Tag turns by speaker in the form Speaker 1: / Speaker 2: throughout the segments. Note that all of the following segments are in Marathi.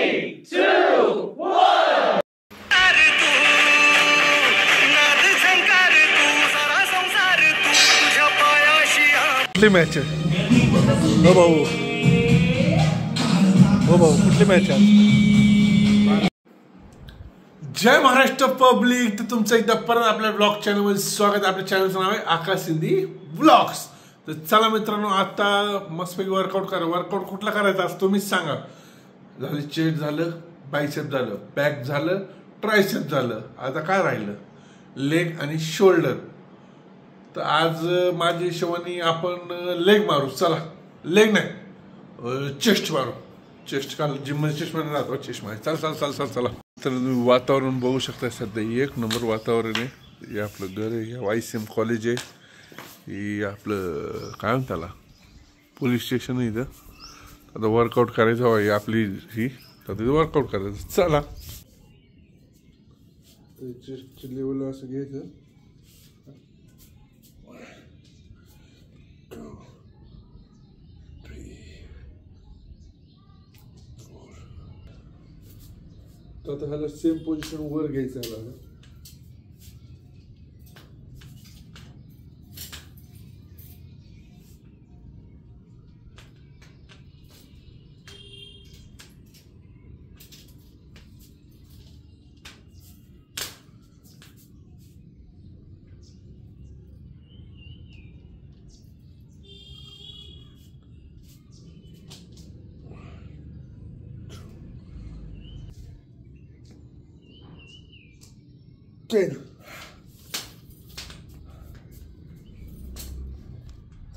Speaker 1: 3, 2, 1.
Speaker 2: कुठली मॅच आहे हो भाऊ कुठली मॅच आहे जय महाराष्ट्र पब्लिक तर तुमचं एकदा परत आपल्या ब्लॉग चॅनलमध्ये स्वागत आपल्या चॅनलचं नाव आहे आकाश सिंधी ब्लॉग्स तर चला मित्रांनो आता मस्तपैकी वर्कआउट करा वर्कआउट कुठला करायचा असतो तुम्हीच सांगा झालं चेस्ट झालं बायसेप झालं बॅक झालं ट्रायसेप झालं आता काय राहिलं लेग आणि शोल्डर तर आज माझ्या हिशोबाने आपण लेग मारू चला लेग नाही चेस्ट मारू चेस्ट काल जिममध्ये चेस्ट मध्ये राहतो चेस्ट मध्ये चला तर तुम्ही वातावरण बघू शकता सध्या एक नंबर वातावरण आहे हे आपलं घर आहे हे YCM कॉलेज आहे हे आपलं काय म्हणतात त्याला पोलीस स्टेशन आहे इथं आता वर्कआउट करायचं हवं आपली ही तर तिथं वर्कआउट करायचं चला चेस्टच्या लेवलला असं घ्यायचं तर आता ह्याला सेम पोझिशन वर घ्यायचं ह्याला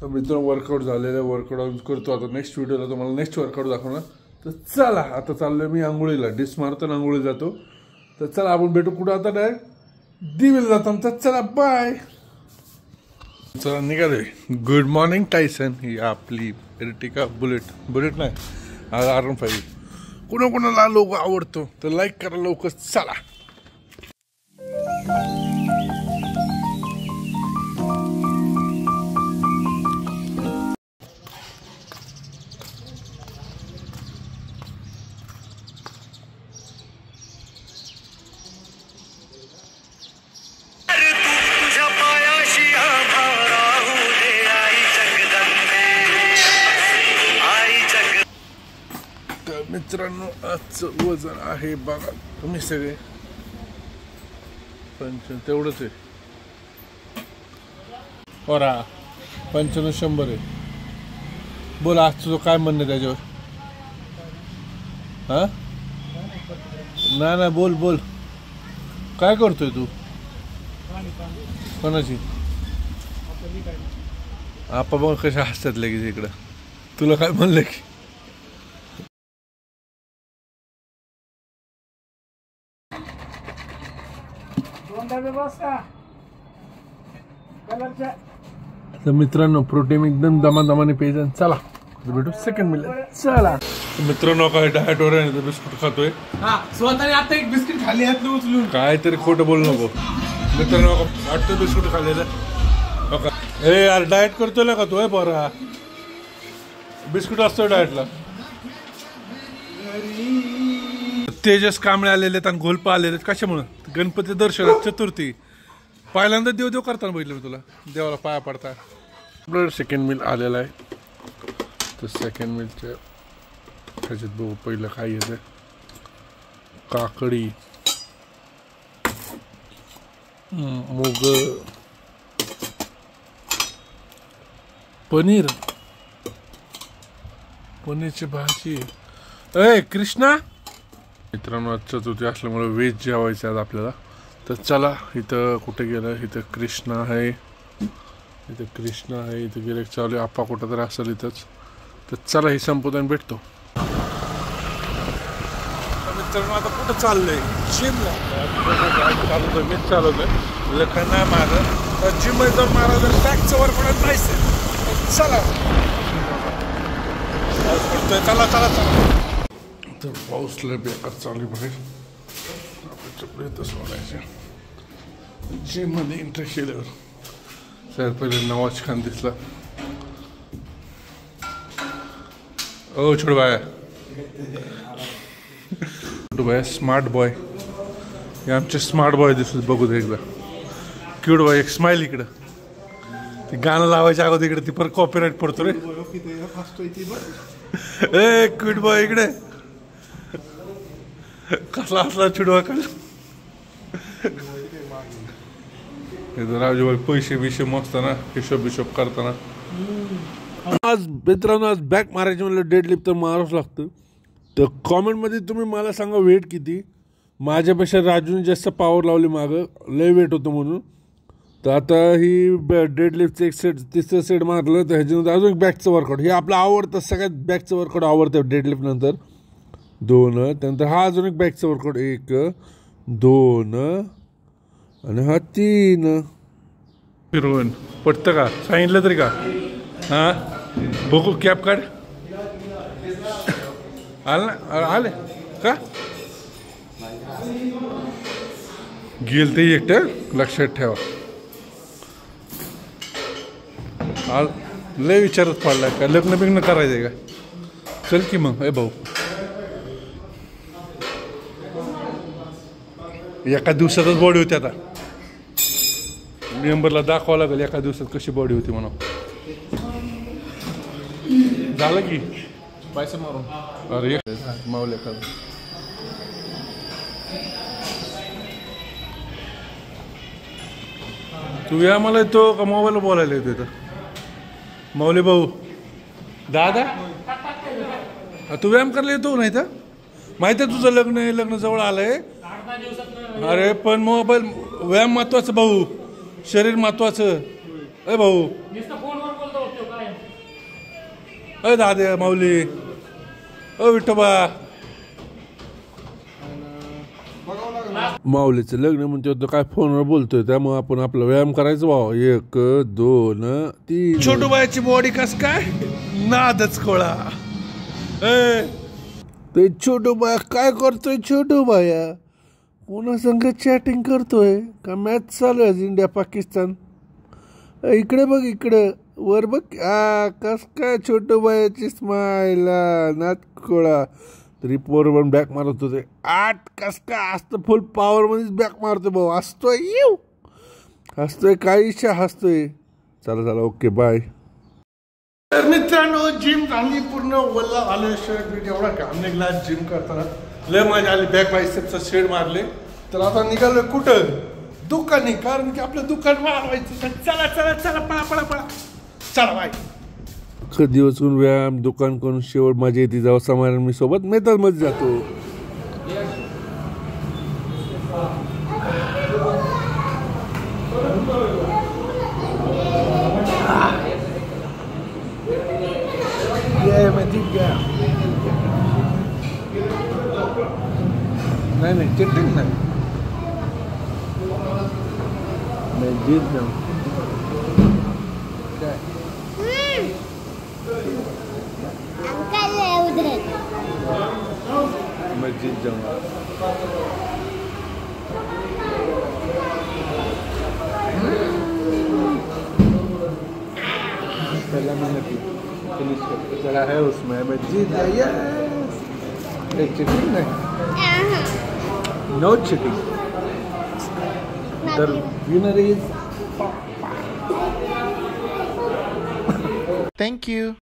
Speaker 2: तर मित्रांनो वर्कआउट झालेलं वर्कआउट करतो आता नेक्स्ट व्हिडिओला तुम्हाला नेक्स्ट वर्कआउट दाखवणार तर चला आता चाललोय मी आंघोळीला डिस मारतो आंघोळी जातो तर चला आपण भेटू कुठं आता डायरेक्ट दिवेला जातो तर चला बाय चला निघालोय गुड मॉर्निंग टायसन ही आपली एर्टिगा बुलेट नाही R15 कोणाला लोक आवडतो तर लाईक करा लवकर चला मित्रांनो आजचं वजन आहे बघा तुम्ही सगळे तेवढंच आहे बरा 95-100 आहे बोल आज तुझं काय म्हणणं त्याच्यावर हा नाही बोल काय करतोय तू कोणाची आपा बघ कशा हसतात लगेच इकडं तुला काय म्हणलं की तर मित्रांनो प्रोटीन एकदम दमादमाने पेज चला भेटू सेकंड मिळेल चला मित्रांनो काय डाएट वर आहे बिस्किट खातोय स्वतःने आता एक बिस्किट खाली हात उचलून काय तरी खोटं बोलू नको मित्रांनो वाटतं बिस्किट खाल्लेलं बघा हे यार डाएट करतोय ना का तू बरा बिस्किट असतोय डाएटला तेजस कांबळे आलेले आहेत आणि घोलपा आलेले आहेत कशामुळे गणपती दर्शनात चतुर्थी पहिल्यांदा देव करताना बघितलं मी तुला देवाला पाया पडता आपलं सेकंड मिल आलेला आहे तर सेकंड मिलच्या ह्याच्यात बघू पहिलं काय येतं काकडी मूग पनीरची भाजी कृष्णा मित्रांनो आज चतुर्थी असल्यामुळे व्हेज जेवायचं आज आपल्याला तर चला इथं कुठे गेलं इथं कृष्णा आहे इथं गिरेक चालू आहे आप्पा कुठं तरी असेल इथंच तर चला हे संपवून भेटतो मित्रांनो आता कुठं चाललंय जिमला चालवतोय मीच चालवतोय लखन नाही मारत जिममध्ये जाऊन मारा जर बॅकचं वर पडत जायचं चला चला तर पाऊस लय बेकार चालू बाहेर आपले तसं म्हणायचे जिम मध्ये इंटरेस्ट केल्यावर सर पहिले नवाज खान दिसला ओ छोड बाया छोटू भाई स्मार्ट बॉय, हे आमचे स्मार्ट बॉय दिसत बघू दे एकदा. क्यूट बॉय, एक स्माइल इकडं. ते गाणं लावायच्या अगोदर इकडे ती परत कॉपीराईट पडतो रे. ए क्यूट बॉय इकडे कसला असला चिडवा का. राजूभाई पैसे बिशे मोजताना हिशोब बिशोब करताना. आज मित्रांनो आज बॅक मारायचे म्हणलं डेडलिफ्ट तर मारावंच लागतं. तर कॉमेंटमध्ये तुम्ही मला सांगा वेट किती. माझ्यापेक्षा राजूने जास्त पॉवर लावली मागं, लय वेट होतं म्हणून. तर आता ही डेडलिफ्टचं एक सेट, तिसरं सेट मारलं तर ह्याच्यानंतर अजून बॅकचं वर्कआउट. हे आपलं आवडतं, सगळ्यात बॅकचं वर्कआउट आवडतं डेडलिफ्ट नंतर. 2 त्यानंतर हा अजून एक बॅकचं वर्कआउट 1 2 आणि हा 3. फिरवून पटतं का सांगितलं तरी का. हां बघू कॅप काढ. आलं ना, आले का गेल ते एकटं लक्षात ठेवा. लय विचारत पडलाय का लग्न बिग्न करायचंय का. चल की मग. ए भाऊ एका दिवसातच बॉडी होती. आता मेंबरला दाखवावं लागेल एका दिवसात कशी बॉडी होती म्हणून. झालं की पैसे मारून. अरे मावले का तू या मला येतो का मोबाईल बोलायला येतो तर. माऊली भाऊ दादा तू व्यायाम करायला येतो नाही तर. माहिती आहे तुझं लग्न आहे, लग्न जवळ आलंय. अरे पण मोबाईल व्यायाम महत्वाचं भाऊ, शरीर महत्वाचं. अय भाऊ अय दादा माऊली अ विठोबा. माऊलीचं लग्न म्हणतो तर काय फोनवर बोलतोय, त्यामुळे आपण आपला व्यायाम करायचं भाऊ. 1 2 3. छोटू बायाची बॉडी कस काय नादच कोळा. ते छोटू बाया काय करतोय. छोटू बाया पुन्हा संघ चॅटिंग करतोय का मॅच चालू आहे इंडिया पाकिस्तान. इकडे बघ इकडं वर बघ. कस काय छोटू बायाची स्माईल नादकोळा. तरी पोरवर बॅक मारत होते 8. कस काय असतं फुल पॉवर मध्येच बॅक मारतोय भाऊ. हसतोय येऊ हसतोय काही इच्छा हसतोय. चला चला ओके बाय. तर मित्रांनो जिम झाली पूर्ण वल्ला आलं शर्ट मी एवढा काम निघाला जिम करताना. लय मजा आली. बॅक बायसेपचा शेड मारले. तर आता निघालोय कुठं दुकानी, कारण की आपलं दुकान वाढवायचं. चला चला चला पळा पळा पळा चला बाय. दिवस करून व्यायाम दुकान करून शेवट माझी येते जाऊ समाधान मी सोबत मेहतात मध्ये जातो. मैं जीत गया. नहीं चिटिंग नहीं, मैं जीत गया. मैं जीत जाऊंगा. पहला मैंने फिनिश करके चला है उसमें मैं जीत गया. चीटिंग नहीं, no cheating. The winner is.
Speaker 3: Thank you.